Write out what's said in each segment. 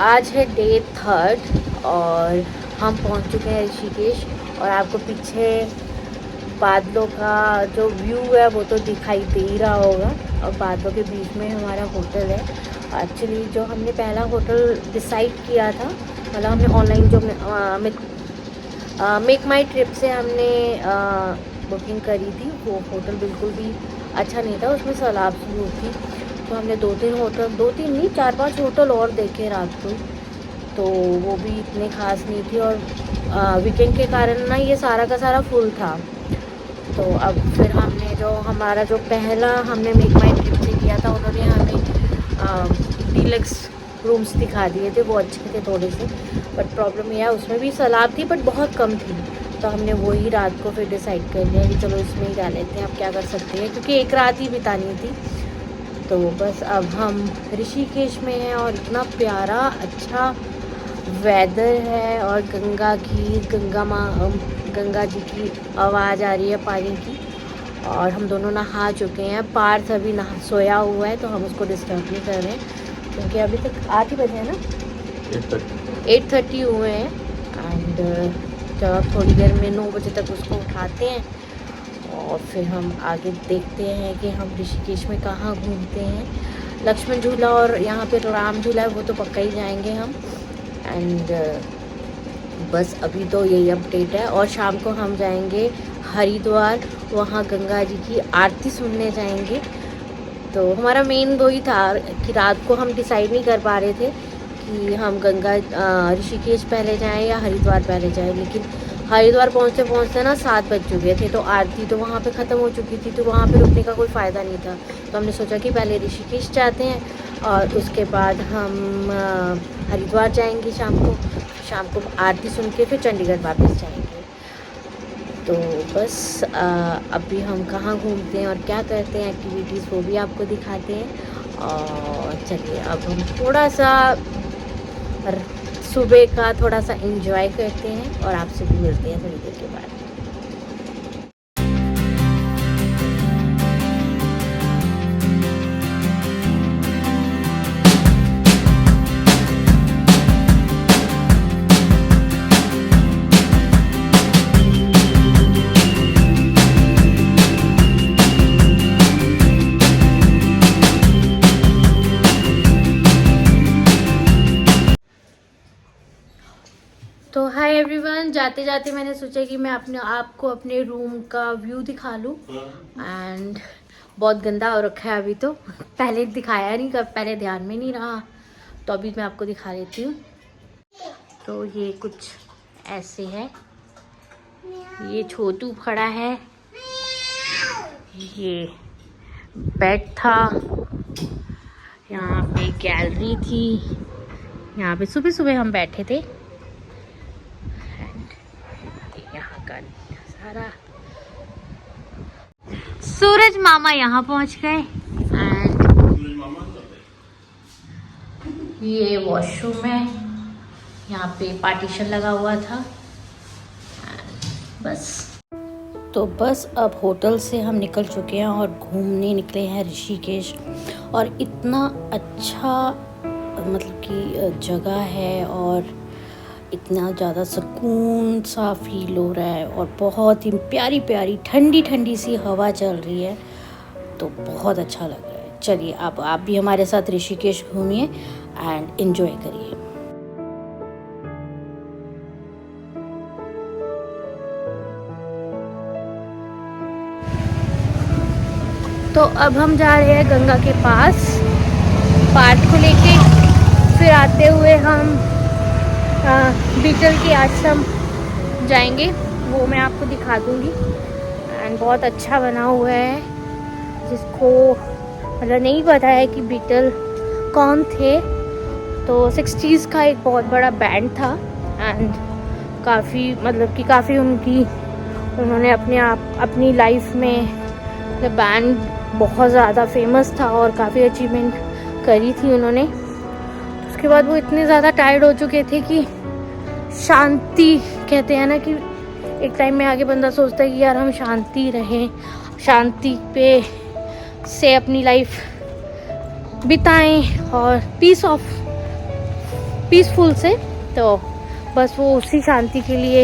आज है डे 3 और हम पहुंच चुके हैं ऋषिकेश। और आपको पीछे बादलों का जो व्यू है वो तो दिखाई दे ही रहा होगा। और बादलों के बीच में हमारा होटल है। एक्चुअली जो हमने पहला होटल डिसाइड किया था, मतलब हमने ऑनलाइन जो मेक माई ट्रिप से हमने बुकिंग करी थी, वो होटल बिल्कुल भी अच्छा नहीं था, उसमें सैलाब सी हुई थी। तो हमने 2-3 होटल, 2-3 नहीं 4-5 होटल और देखे रात को, तो वो भी इतने ख़ास नहीं थी। और वीकेंड के कारण ना ये सारा का सारा फुल था। तो अब फिर हमने जो हमारा जो पहला हमने मेक माई ट्रिप से किया था, उन्होंने हमें डीलक्स रूम्स दिखा दिए थे, वो अच्छे थे थोड़े से। बट प्रॉब्लम यह है उसमें भी सैलाब थी, बट बहुत कम थी। तो हमने वही रात को फिर डिसाइड कर लिया कि चलो इसमें ही रह लेते हैं, अब क्या कर सकते हैं, क्योंकि एक रात ही बितानी थी। तो बस अब हम ऋषिकेश में हैं और इतना प्यारा अच्छा वेदर है। और गंगा जी की आवाज़ आ रही है पानी की। और हम दोनों नहा चुके हैं। पार्थ अभी नहा सोया हुआ है, तो हम उसको डिस्टर्ब नहीं कर रहे हैं, क्योंकि अभी तक 8 ही बजे है ना, 8:30 हुए हैं। एंड चलो थोड़ी देर में 9 बजे तक उसको उठाते हैं और फिर हम आगे देखते हैं कि हम ऋषिकेश में कहाँ घूमते हैं। लक्ष्मण झूला और यहाँ पे राम झूला है, वो तो पक्का ही जाएंगे हम। एंड बस अभी तो यही अपडेट है। और शाम को हम जाएंगे हरिद्वार, वहाँ गंगा जी की आरती सुनने जाएंगे। तो हमारा मेन वही था कि रात को हम डिसाइड नहीं कर पा रहे थे कि हम ऋषिकेश पहले जाएं या हरिद्वार पहले जाएं। लेकिन हरिद्वार पहुँचते पहुँचते ना 7 बज चुके थे, तो आरती तो वहाँ पे ख़त्म हो चुकी थी, तो वहाँ पे रुकने का कोई फ़ायदा नहीं था। तो हमने सोचा कि पहले ऋषिकेश जाते हैं और उसके बाद हम हरिद्वार जाएंगे शाम को आरती सुन के फिर चंडीगढ़ वापस जाएंगे। तो बस अभी हम कहाँ घूमते हैं और क्या करते हैं एक्टिविटीज़, वो भी आपको दिखाते हैं। और चलिए अब हम थोड़ा सा सुबह का थोड़ा सा एंजॉय करते हैं और आपसे भी मिलते हैं थोड़ी देर के बाद। तो हाय एवरीवन, जाते जाते मैंने सोचा कि मैं आपको अपने रूम का व्यू दिखा लूँ। एंड बहुत गंदा हो रखा है अभी तो, पहले दिखाया नहीं, कब पहले ध्यान में नहीं रहा, तो अभी मैं आपको दिखा देती हूँ। तो ये कुछ ऐसे है, ये छोटू खड़ा है, ये बेड था, यहाँ पे गैलरी थी, यहाँ पे सुबह सुबह हम बैठे थे। यहाँ का सारा सूरज मामा यहाँ पहुँच गए। एंड ये वॉशरूम है, यहाँ पे पार्टीशन लगा हुआ था। बस अब होटल से हम निकल चुके हैं और घूमने निकले हैं ऋषिकेश। और इतना अच्छा मतलब कि जगह है और इतना ज़्यादा सुकून सा फील हो रहा है और बहुत ही प्यारी प्यारी ठंडी ठंडी सी हवा चल रही है, तो बहुत अच्छा लग रहा है। चलिए अब आप भी हमारे साथ ऋषिकेश घूमिए एंड एंजॉय करिए। तो अब हम जा रहे हैं गंगा के पास पार्थ को लेके, फिर आते हुए हम बीटल के आश्रम जाएंगे, वो मैं आपको दिखा दूंगी। एंड बहुत अच्छा बना हुआ है, जिसको मतलब नहीं पता है कि बीटल कौन थे, तो 60s का एक बहुत बड़ा बैंड था। एंड काफ़ी मतलब कि काफ़ी उन्होंने अपनी लाइफ में बैंड बहुत ज़्यादा फेमस था और काफ़ी अचीवमेंट करी थी उन्होंने। उसके बाद वो इतने ज़्यादा टायर्ड हो चुके थे कि शांति कहते हैं ना, कि एक टाइम में आगे बंदा सोचता है कि यार हम शांति रहें, शांति पे से अपनी लाइफ बिताएं और पीस पीसफुल से, तो बस वो उसी शांति के लिए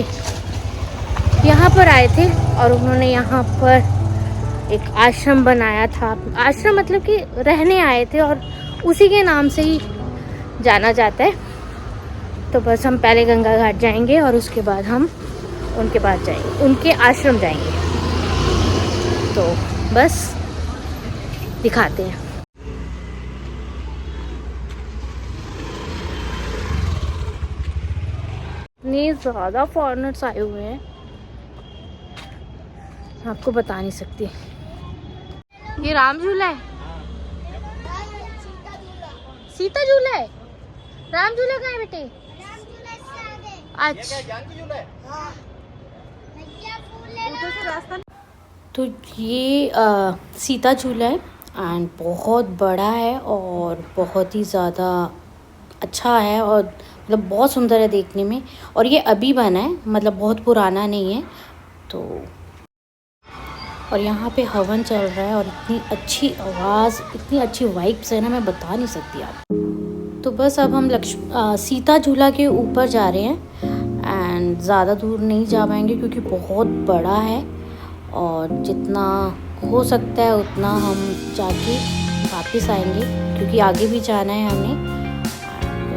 यहाँ पर आए थे। और उन्होंने यहाँ पर एक आश्रम बनाया था। आश्रम मतलब कि रहने आए थे और उसी के नाम से ही जाना जाता है। तो बस हम पहले गंगा घाट जाएंगे और उसके बाद हम उनके पास जाएंगे, उनके आश्रम जाएंगे। तो बस दिखाते हैं। इतने ज़्यादा फॉरेनर्स आए हुए हैं, आपको बता नहीं सकती। ये राम झूला है, सीता झूला है, राम झूला कहाँ है बेटे? अच्छा, तो ये सीता झूला है एंड बहुत बड़ा है और बहुत ही ज़्यादा अच्छा है और मतलब बहुत सुंदर है देखने में। और ये अभी बना है, मतलब बहुत पुराना नहीं है। तो और यहाँ पे हवन चल रहा है और इतनी अच्छी आवाज़, इतनी अच्छी वाइब्स है ना, मैं बता नहीं सकती आप। तो बस अब हम सीता झूला के ऊपर जा रहे हैं एंड ज़्यादा दूर नहीं जा पाएंगे क्योंकि बहुत बड़ा है और जितना हो सकता है उतना हम जाके वापस आएंगे क्योंकि आगे भी जाना है हमें।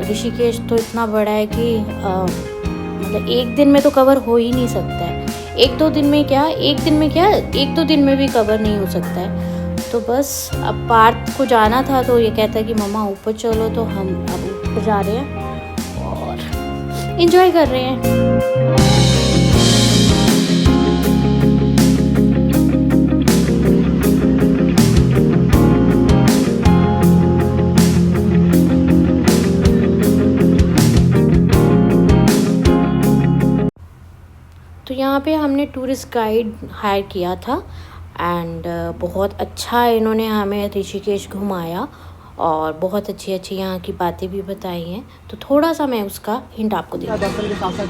ऋषिकेश तो इतना बड़ा है कि मतलब एक दिन में तो कवर हो ही नहीं सकता है। एक दो दिन में क्या, एक दो दिन में भी कवर नहीं हो सकता है। तो बस अब पार्थ को जाना था तो ये कहता है कि मम्मा ऊपर चलो, तो हम अब ऊपर जा रहे हैं और एंजॉय कर रहे हैं। तो यहाँ पे हमने टूरिस्ट गाइड हायर किया था एंड बहुत अच्छा इन्होंने हमें ऋषिकेश घुमाया और बहुत अच्छी अच्छी यहाँ की बातें भी बताई हैं। तो थोड़ा सा मैं उसका हिंट आपको देता हूँ। दर्शन के साथ साथ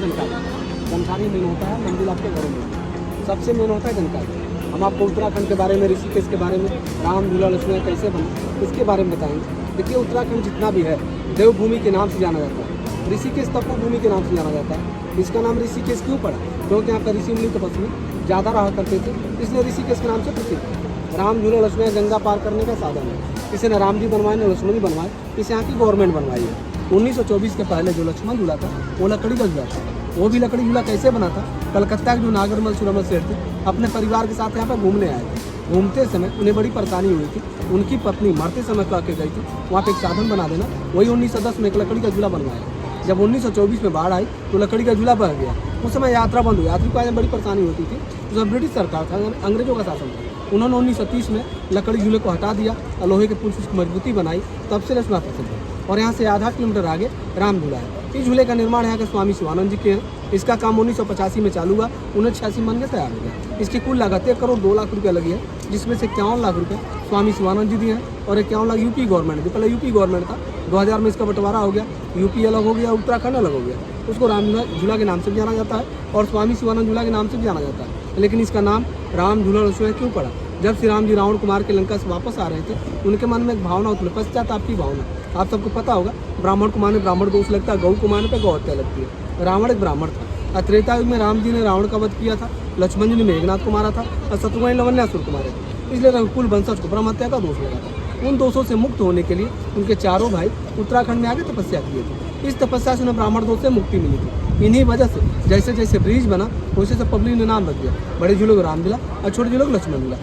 जानकारी मेन होता है, मंदिर आपके घरों में सबसे मेन होता है जानकारी। हम आपको उत्तराखंड के बारे में, ऋषिकेश के बारे में, राम झूला लक्ष्मण कैसे बने इसके बारे में बताएंगे। देखिए उत्तराखंड जितना भी है देवभूमि के नाम से जाना जाता है, ऋषिकेश तपोभूमि के नाम से जाना जाता है। इसका नाम ऋषिकेश क्यों पड़ा? क्योंकि यहाँ पर ऋषि मुनि तपस्वी ज़्यादा रहा करते थे, इसलिए ऋषिकेश के नाम से प्रसिद्ध है। राम झूला लक्ष्मण गंगा पार करने का साधन है। इसे न राम जी बनवाए न लक्ष्मण जी बनवाए, इसे यहाँ की गवर्नमेंट बनवाई है। 1924 के पहले जो लक्ष्मण झूला था वो लकड़ी का झूला था। वो भी लकड़ी झूला कैसे बना था? कलकत्ता के जो नागरमल सुरमल सेठ थे अपने परिवार के साथ यहाँ पर घूमने आए थे। घूमते समय उन्हें बड़ी परेशानी हुई थी, उनकी पत्नी मरते समय तो आके गई थी, वहाँ पे एक साधन बना देना। वही 1910 में एक लकड़ी का झूला बनवाया। जब 1924 में बाढ़ आई तो लकड़ी का झूला बह गया। उस समय यात्रा बंद हुई, यात्री को आने में बड़ी परेशानी होती थी। तो जब ब्रिटिश सरकार था, अंग्रेजों का शासन था, उन्होंने 1930 में लकड़ी झूले को हटा दिया और लोहे के पुल से उसकी मजबूती बनाई। तब से रचना प्रसिद्ध है। और यहाँ से आधा किलोमीटर आगे राम झूला है। इस झूले का निर्माण यहाँ के स्वामी शिवानंद जी के हैं। इसका काम 1985 में चालू हुआ, 1986 में बनकर तैयार हो गया। इसकी कुल लागत 1 करोड़ 2 लाख रुपया लगी है, जिसमें से 51 लाख रुपये स्वामी शिवानंद जी दिए हैं और 51 लाख यूपी गवर्नमेंट दी। पहले यूपी गवर्नमेंट था, 2000 में इसका बंटवारा हो गया, यूपी अलग हो गया, उत्तराखंड अलग हो गया। उसको राम झूला के नाम से भी जाना जाता है और स्वामी शिवानंद झूला के नाम से भी जाना जाता है। लेकिन इसका नाम राम झूला लक्ष्मण क्यों पड़ा? जब श्री राम जी रावण कुमार के लंका से वापस आ रहे थे, उनके मन में एक भावना उत्पन्न, पश्चाताप की भावना। आप सबको पता होगा, ब्राह्मण को मारने ब्राह्मण दोष लगता है, गौ को मारने पर गौ हत्या लगती है। रावण एक ब्राह्मण था। त्रेता युग में राम जी ने रावण का वध किया था, लक्ष्मण जी ने मेघनाथ को मारा था और शत्रुघ्न लवण्यासुर को मारे थे। इसलिए रघुकुल वंशज को ब्रह्म हत्या का दोष लगा था। उन दोषों से मुक्त होने के लिए उनके चारों भाई उत्तराखंड में आके तपस्या किए थे। इस तपस्या से उन्हें ब्राह्मण दोष से मुक्ति मिली थी। इन्हीं वजह से जैसे जैसे ब्रिज बना वैसे से पब्लिक ने नाम रख दिया, बड़े झूलों को राम झूला और छोटे झूलों को लक्ष्मण झूला।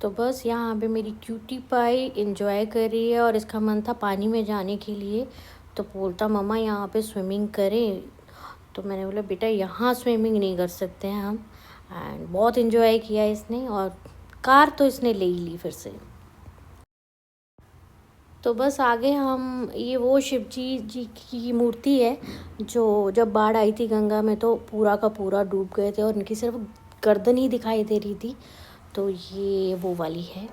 तो बस यहाँ पे मेरी क्यूटी पाई एंजॉय कर रही है और इसका मन था पानी में जाने के लिए। तो बोलता मम्मा यहाँ पे स्विमिंग करें, तो मैंने बोला बेटा यहाँ स्विमिंग नहीं कर सकते हैं हम। एंड बहुत एंजॉय किया इसने और कार तो इसने ले ही ली फिर से। तो बस आगे हम, ये वो शिव जी की मूर्ति है जो जब बाढ़ आई थी गंगा में तो पूरा का पूरा डूब गए थे और इनकी सिर्फ गर्दन ही दिखाई दे रही थी। तो ये वो वाली है।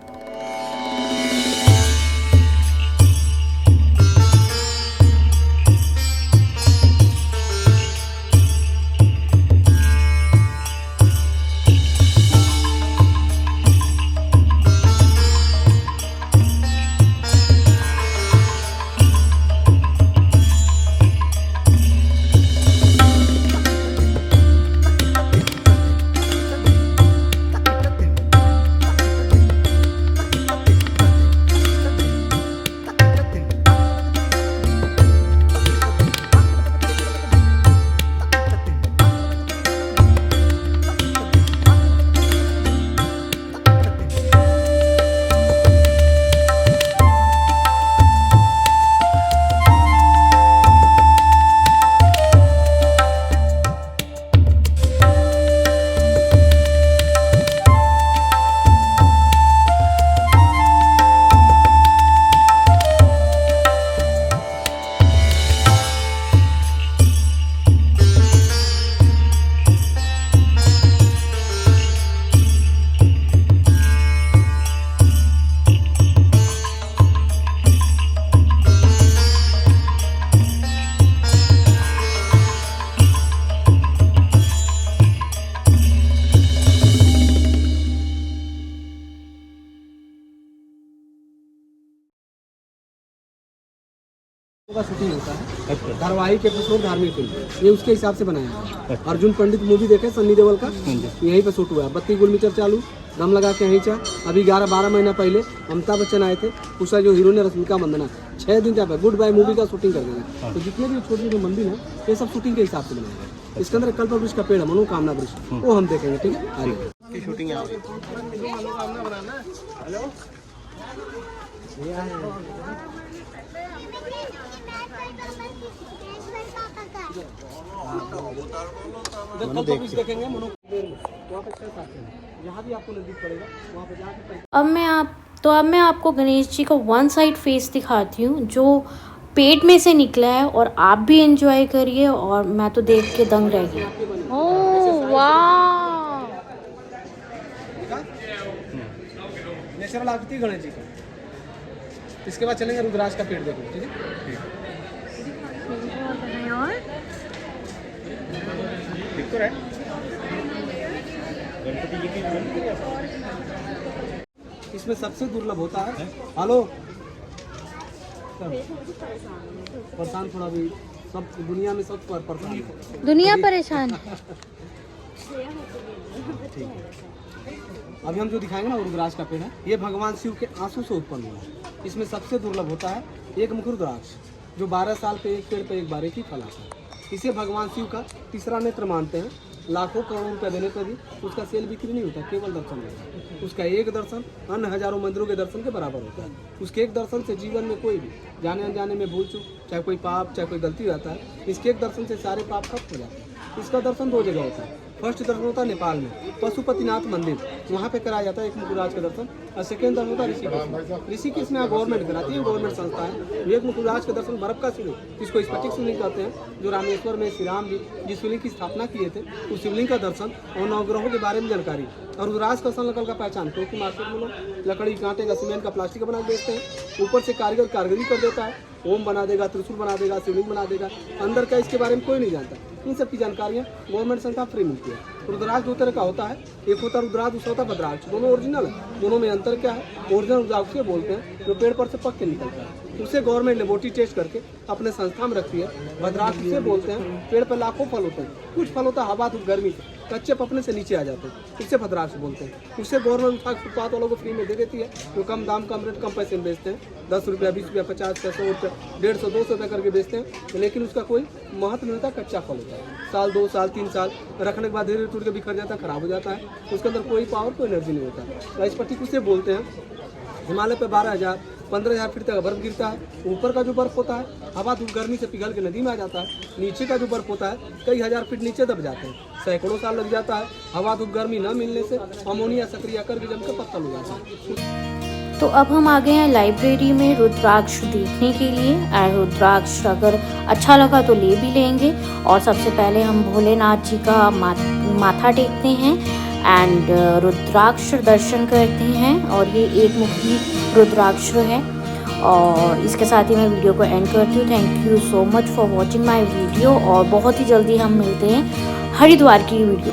का शूटिंग होता है, धारावाहिक एपिसोड धार्मिक फिल्म, ये उसके हिसाब से बनाया है। अर्जुन पंडित मूवी देखे सन्नी देओल का, यहीं पे शूट हुआ है। 32 किलोमीटर चालू, दम लगा के यहीं चा। अभी 11-12 महीना पहले अमिताभ बच्चन आए थे, उसका जो हीरो ने रश्मिका मंदाना 6 दिन जहाँ गुड बाय मूवी का शूटिंग कर देंगे। तो जितने भी छोटे छोटे मंदिर हैं ये सब शूटिंग के हिसाब से बनाए गए। इसके अंदर कल्प वृक्ष का पेड़ है, मनोकामना वृक्ष, वो हम देखेंगे। ठीक है, आगे शूटिंग देखेंगे। जहाँ भी आपको नजदीक पड़ेगा वहाँ पे जाके अब मैं आपको गणेश जी का वन साइड फेस दिखाती हूँ जो पेट में से निकला है, और आप भी एंजॉय करिए, और मैं तो देख के दंग रह गई। ओह वाह, नेचुरल आकृति गणेश जी का। इसके बाद चलेंगे रुद्राक्ष का पेड़ देखो। ठीक है, इसमें सबसे दुर्लभ होता है। हेलो, परेशान थोड़ा भी, सब दुनिया में सब परेशान है, दुनिया परेशान है। ठीक है, अभी हम जो दिखाएंगे ना वो रुद्राक्ष का पेड़ है। ये भगवान शिव के आंसू से उत्पन्न हुआ है। इसमें सबसे दुर्लभ होता है एक मुख रुद्राक्ष, जो 12 साल पे एक पेड़ पे एक बार एक ही फल आता है। इसे भगवान शिव का तीसरा नेत्र मानते हैं। लाखों करोड़ों रुपये देने पर भी उसका सेल बिक्री नहीं होता, केवल दर्शन होता है। उसका एक दर्शन अन्य हजारों मंदिरों के दर्शन के बराबर होता है। उसके एक दर्शन से जीवन में कोई भी जाने अनजाने में भूल चूक, चाहे कोई पाप चाहे कोई गलती रहता है, इसके एक दर्शन से सारे पाप खत्म हो जाते हैं। इसका दर्शन 2 जगह होता है। फर्स्ट दर्शन होता है नेपाल में पशुपतिनाथ मंदिर, वहाँ पे कराया जाता है एक मुखराज का दर्शन। और सेकेंड दर्शन होता है ऋषिकेश। ऋषिकेश में गवर्नमेंट कराती है, गवर्नमेंट संस्था है। एक मुखराज का दर्शन बर्फ का शिवलिंग, जिसको स्फटिक शिवलिंग कहते हैं, जो रामेश्वर में श्री राम जी जिस शिवलिंग की स्थापना किए थे, उस शिवलिंग का दर्शन और नवग्रहों के बारे में जानकारी। और रुद्राक्ष का संलग्न का पहचान, क्योंकि मार्केट में लोग लकड़ी, कांटे का, सीमेंट का, प्लास्टिक का बना के बेचते हैं। ऊपर से कारीगर कारीगरी कर देता है, ओम बना देगा, त्रिशूल बना देगा, शिवलिंग बना देगा, अंदर का इसके बारे में कोई नहीं जानता। इन सब की जानकारियाँ गवर्नमेंट संस्था फ्री मिलती है। रुद्राक्ष 2 तरह का होता है, एक होता है रुद्राक्ष, दूसरा होता है भद्राक्ष। दोनों ओरिजिनल है, दोनों में अंतर क्या है? ओरिजिनल रुद्राक्ष के बोलते हैं जो पेड़ पर से पक के निकलता है, उसे गवर्नमेंट लेबोरेटरी टेस्ट करके अपने संस्था में रखती है। भद्राक्ष से बोलते हैं पेड़ पर लाखों फल होते हैं, कुछ फल होता है हवा धूप गर्मी से कच्चे पकने से नीचे आ जाते हैं, इससे भद्राक्ष बोलते हैं। उसे गवर्नमेंट फुटपाथ वालों को फ्री में दे देती है, जो कम दाम कम रेट कम पैसे में बेचते हैं। 10 रुपया 20 रुपया 50 रुपया 100 रुपया 150 200 रुपया करके बेचते हैं, लेकिन उसका कोई महत्व नहीं होता। कच्चा फल होता है, साल 2 साल 3 साल रखने के बाद धीरे टूट के बिखर जाता है, खराब हो जाता है। उसके अंदर कोई पावर कोई एनर्जी नहीं होता। इस पट्टी उसे बोलते हैं। हिमालय पे 12,000 15,000 फीट तक बर्फ गिरता है। ऊपर का जो बर्फ होता है हवा धूप गर्मी से पिघल के नदी में आ जाता है। नीचे का जो बर्फ होता है कई हजार फीट नीचे दब जाते हैं, सैकड़ों साल लग जाता है। हवा धूप गर्मी न मिलने से अमोनिया सक्रिय करके जम के पत्थर हो जाता है। तो अब हम आ गए हैं लाइब्रेरी में रुद्राक्ष देखने के लिए। और रुद्राक्ष अगर अच्छा लगा तो ले भी लेंगे। और सबसे पहले हम भोलेनाथ जी का माथा टेकते हैं एंड रुद्राक्ष दर्शन करते हैं। और ये एक मुखी रुद्राक्ष है। और इसके साथ ही मैं वीडियो को एंड करती हूँ। Thank you so much for watching my video. और बहुत ही जल्दी हम मिलते हैं हरिद्वार की वीडियो।